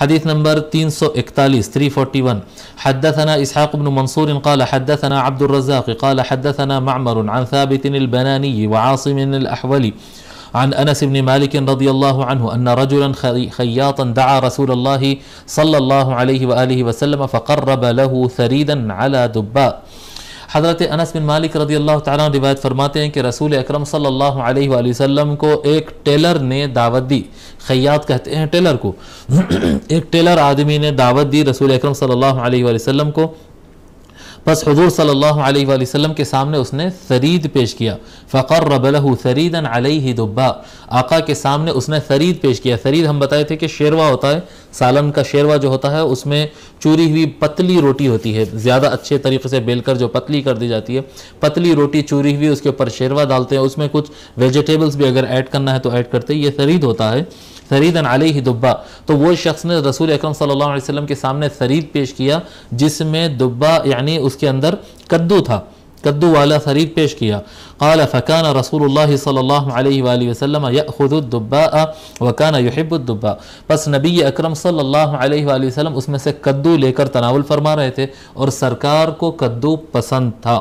हदीस नंबर 341 341। हद्दथना इसहाक़ इब्न मंसूर क़ाल हद्दथना अब्दुर रज़्ज़ाक़ क़ाल हद्दथना मअमर अन साबित अल-बनानी व आसिम अल-अहवली अन अनस इब्न मालिक रज़ियल्लाहु अन्हु अन्न रजुलन खय्यातन दआ रसूलल्लाहि सल्लल्लाहु अलैहि व आलिहि वसल्लम फ़क़र्रब लहु सरीदन अला दुब्बा। हज़रत अनस बिन मालिक रज़ियल्लाहु तआला रिवायत फरमाते हैं कि रसूल अकरम सल्लल्लाहु अलैहि वसल्लम को एक टेलर ने दावत दी। खैयात कहते हैं टेलर को। एक टेलर आदमी ने दावत दी रसूल अकरम सल्लल्लाहु अलैहि वसल्लम को। बस हुज़ूर सल्लल्लाहु अलैहि वसल्लम के सामने उसने सरीद पेश किया। फ़क़र्रब लहु सरीदन अलैहि दुब्बा, आका के सामने उसने सरीद पेश किया। सरीद हम बताए थे कि शेरवा होता है, सालन का शेरवा जो होता है उसमें चूरी हुई पतली रोटी होती है, ज़्यादा अच्छे तरीके से बेलकर जो पतली कर दी जाती है, पतली रोटी चूरी हुई, उसके ऊपर शेरवा डालते हैं, उसमें कुछ वेजिटेबल्स भी अगर ऐड करना है तो ऐड करते हैं, ये सरीद होता है। सरीदन अलैहि दुब्बा, तो वो शख्स ने रसूल अकरम सल्लल्लाहु अलैहि वसल्लम के सामने सरीद पेश किया जिसमें दुब्बा यानी उसके अंदर कद्दू था, कद्दू वाला सरीद पेश किया। क़ाल फ़कान रसूलुल्लाह सल्लल्लाहु अलैहि वसल्लम यअख़ुज़ु दुब्बा व कान युहिब्बु दुब्बा, बस नबी अकरम सल्लल्लाहु अलैहि वसल्लम उसमें से कद्दू लेकर तनावुल फरमा रहे थे और सरकार को कद्दू पसंद था।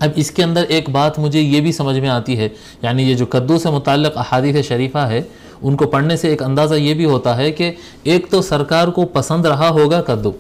अब इसके अंदर एक बात मुझे ये भी समझ में आती है, यानी ये जो कद्दू से मुताल्लिक़ अहादीस शरीफा है उनको पढ़ने से एक अंदाज़ा ये भी होता है कि एक तो सरकार को पसंद रहा होगा कद्दू,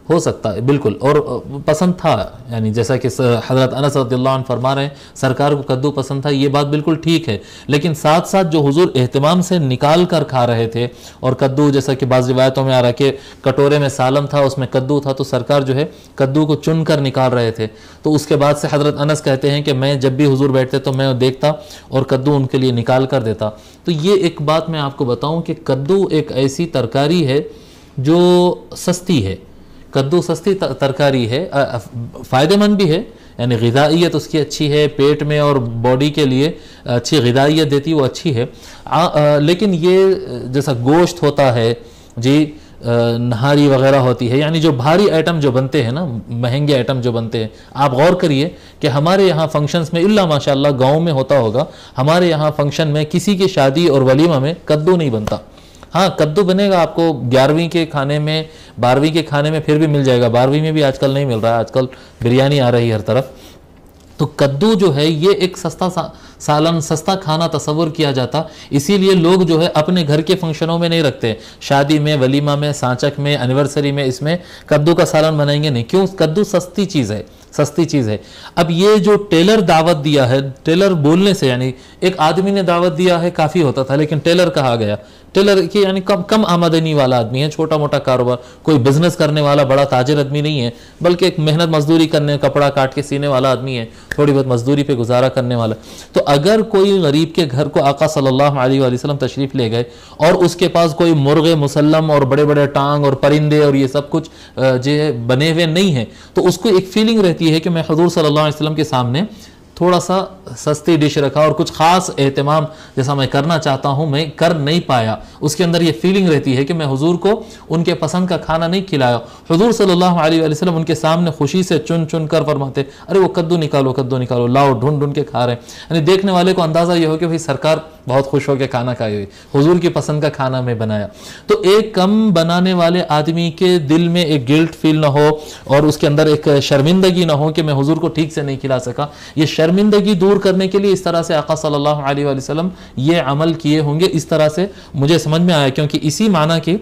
हो सकता है बिल्कुल, और पसंद था, यानी जैसा कि हज़रत अनस रज़ियल्लाहु अन्हु फरमा रहे हैं सरकार को कद्दू पसंद था, ये बात बिल्कुल ठीक है। लेकिन साथ साथ जो हुजूर एहतिमाम से निकाल कर खा रहे थे, और कद्दू जैसा कि बाज़ रिवायतों में आ रहा है कि कटोरे में सालन था उसमें कद्दू था, तो सरकार जो है कद्दू को चुन कर निकाल रहे थे। तो उसके बाद से हज़रत अनस कहते हैं कि मैं जब भी हुजूर बैठते तो मैं देखता और कद्दू उनके लिए निकाल कर देता। तो ये एक बात मैं आपको बताऊँ कि कद्दू एक ऐसी तरकारी है जो सस्ती है, कद्दू सस्ती तरकारी है, फ़ायदेमंद भी है, यानी ग़िज़ाइयत उसकी अच्छी है, पेट में और बॉडी के लिए अच्छी ग़िज़ाइयत देती वो अच्छी है। लेकिन ये जैसा गोश्त होता है जी, नहारी वगैरह होती है, यानी जो भारी आइटम जो बनते हैं ना, महंगे आइटम जो बनते हैं, आप गौर करिए कि हमारे यहाँ फंक्शंस में, इल्ला माशाअल्लाह गाँव में होता होगा, हमारे यहाँ फंक्शन में किसी की शादी और वलीमा में कद्दू नहीं बनता। हाँ, कद्दू बनेगा आपको 11वीं के खाने में, 12वीं के खाने में फिर भी मिल जाएगा, 12वीं में भी आजकल नहीं मिल रहा है, आजकल बिरयानी आ रही है हर तरफ। तो कद्दू जो है ये एक सस्ता सालन, सस्ता खाना तस्वुर किया जाता, इसीलिए लोग जो है अपने घर के फंक्शनों में नहीं रखते, शादी में, वलीमा में, सांचक में, एनिवर्सरी में, इसमें कद्दू का सालन बनाएंगे नहीं। क्यों? कद्दू सस्ती चीज़ है, सस्ती चीज़ है। अब ये जो टेलर दावत दिया है, टेलर बोलने से, यानी एक आदमी ने दावत दिया है काफ़ी होता था, लेकिन टेलर कहा गया, टेलर की यानी कम आमदनी वाला आदमी है, छोटा मोटा कारोबार, कोई बिजनेस करने वाला बड़ा ताजिर आदमी नहीं है, बल्कि एक मेहनत मजदूरी करने, कपड़ा काट के सीने वाला आदमी है, थोड़ी बहुत मजदूरी पे गुजारा करने वाला। तो अगर कोई गरीब के घर को आका सल्लल्लाहु अलैहि वसल्लम तशरीफ़ ले गए और उसके पास कोई मुर्गे मुसल्लम और बड़े बड़े टांग और परिंदे और ये सब कुछ जो बने हुए नहीं है, तो उसको एक फीलिंग रहती है कि मैं हुज़ूर सल्लल्लाहु अलैहि वसल्लम के सामने थोड़ा सा सस्ती डिश रखा और कुछ ख़ास एहतमाम जैसा मैं करना चाहता हूँ मैं कर नहीं पाया, उसके अंदर ये फीलिंग रहती है कि मैं हुजूर को उनके पसंद का खाना नहीं खिलाया। हुजूर सल्लल्लाहु अलैहि वसल्लम उनके सामने खुशी से चुन चुन कर फरमाते, अरे वो कद्दू निकालो, लाओ, ढूंढ ढूंढ के खा रहे हैं। यानी देखने वाले को अंदाज़ा ये हो कि भाई सरकार बहुत खुश होकर खाना खाई हुई, हुजूर की पसंद का खाना मैं बनाया। तो एक कम बनाने वाले आदमी के दिल में एक गिल्ट फील ना हो और उसके अंदर एक शर्मिंदगी ना हो कि मैं हुजूर को ठीक से नहीं खिला सका। ये शर्मिंदगी दूर करने के लिए इस तरह से आका सल्लल्लाहु अलैहि वसल्लम ये अमल किए होंगे, इस तरह से मुझे समझ में आया, क्योंकि इसी माना की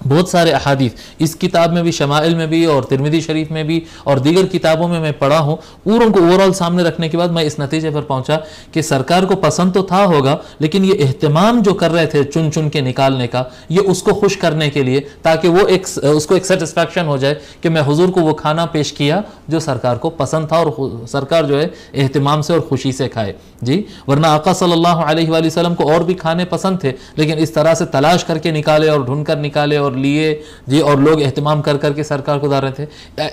बहुत सारे अहादीस इस किताब में भी, शमाइल में भी और तिरमिज़ी शरीफ में भी और दीगर किताबों में मैं पढ़ा हूँ। पूरों को ओवरऑल सामने रखने के बाद मैं इस नतीजे पर पहुँचा कि सरकार को पसंद तो था होगा, लेकिन ये एहतमाम जो कर रहे थे चुन चुन के निकालने का, ये उसको खुश करने के लिए, ताकि वो उसको एक सेटिस्फैक्शन हो जाए कि मैं हुजूर को वो खाना पेश किया जो सरकार को पसंद था और सरकार जो है एहतमाम से और खुशी से खाए जी। वरना आका सल्लल्लाहु अलैहि वसल्लम को और भी खाने पसंद थे, लेकिन इस तरह से तलाश करके निकाले और ढूंढ कर निकाले और लिए जी, और लोग एहतमाम कर करके सरकार को डाल रहे थे,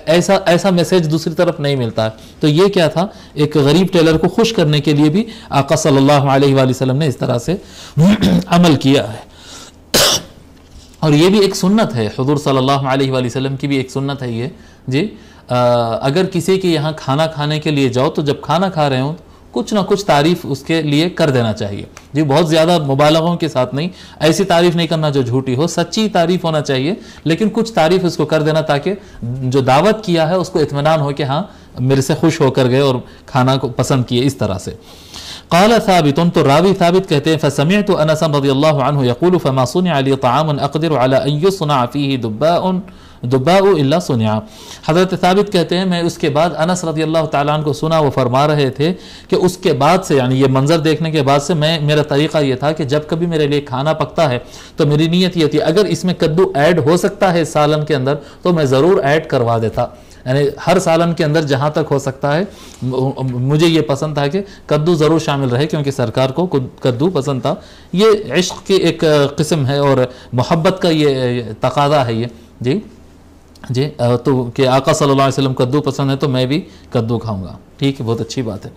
ऐसा मैसेज दूसरी तरफ नहीं मिलता है। तो ये क्या था, एक गरीब टेलर को खुश करने के लिए भी आका सल्लल्लाहु अलैहि वसल्लम ने इस तरह से अमल किया है। और ये भी एक सुन्नत है, हुजूर सल्लल्लाहु अलैहि वसल्लम की भी एक सुन्नत है ये जी। अगर किसी के यहाँ खाना खाने के लिए जाओ तो जब खाना खा रहे हो कुछ ना कुछ तारीफ़ उसके लिए कर देना चाहिए जी, बहुत ज़्यादा मुबालगों के साथ नहीं, ऐसी तारीफ़ नहीं करना जो झूठी हो, सच्ची तारीफ़ होना चाहिए, लेकिन कुछ तारीफ़ उसको कर देना ताकि जो दावत किया है उसको इत्मीनान हो कि हाँ मेरे से खुश होकर गए और खाना को पसंद किए, इस तरह से। क़ाल साबितुन, तो रावी साबित कहते हैं, फ़समिअतु अनस रज़ियल्लाहु अन्हु यक़ूलु फ़मा सुनिअ ली तआमुन अक़दिरु अला अन युस्नअ फ़ीहि दुब्बाउ इल्ला सुनिअ। हज़रत साबित कहते हैं, मैं उसके बाद अनस रज़ियल्लाहु तआला अन्हु को सुना, वो फरमा रहे थे कि उसके बाद से, यानी ये मंज़र देखने के बाद से मेरा तरीक़ा ये था कि जब कभी मेरे लिए खाना पकता है तो मेरी नीयत ये थी अगर इसमें कद्दू ऐड हो सकता है सालन के अंदर तो मैं ज़रूर ऐड करवा देता, यानी हर सालन के अंदर जहाँ तक हो सकता है मुझे ये पसंद था कि कद्दू ज़रूर शामिल रहे, क्योंकि सरकार को कद्दू पसंद था। ये इश्क की एक किस्म है और मोहब्बत का ये तकाज़ा है ये जी जी। तो कि आका सल्लल्लाहु अलैहि वसल्लम कद्दू पसंद है तो मैं भी कद्दू खाऊंगा, ठीक है, बहुत अच्छी बात है।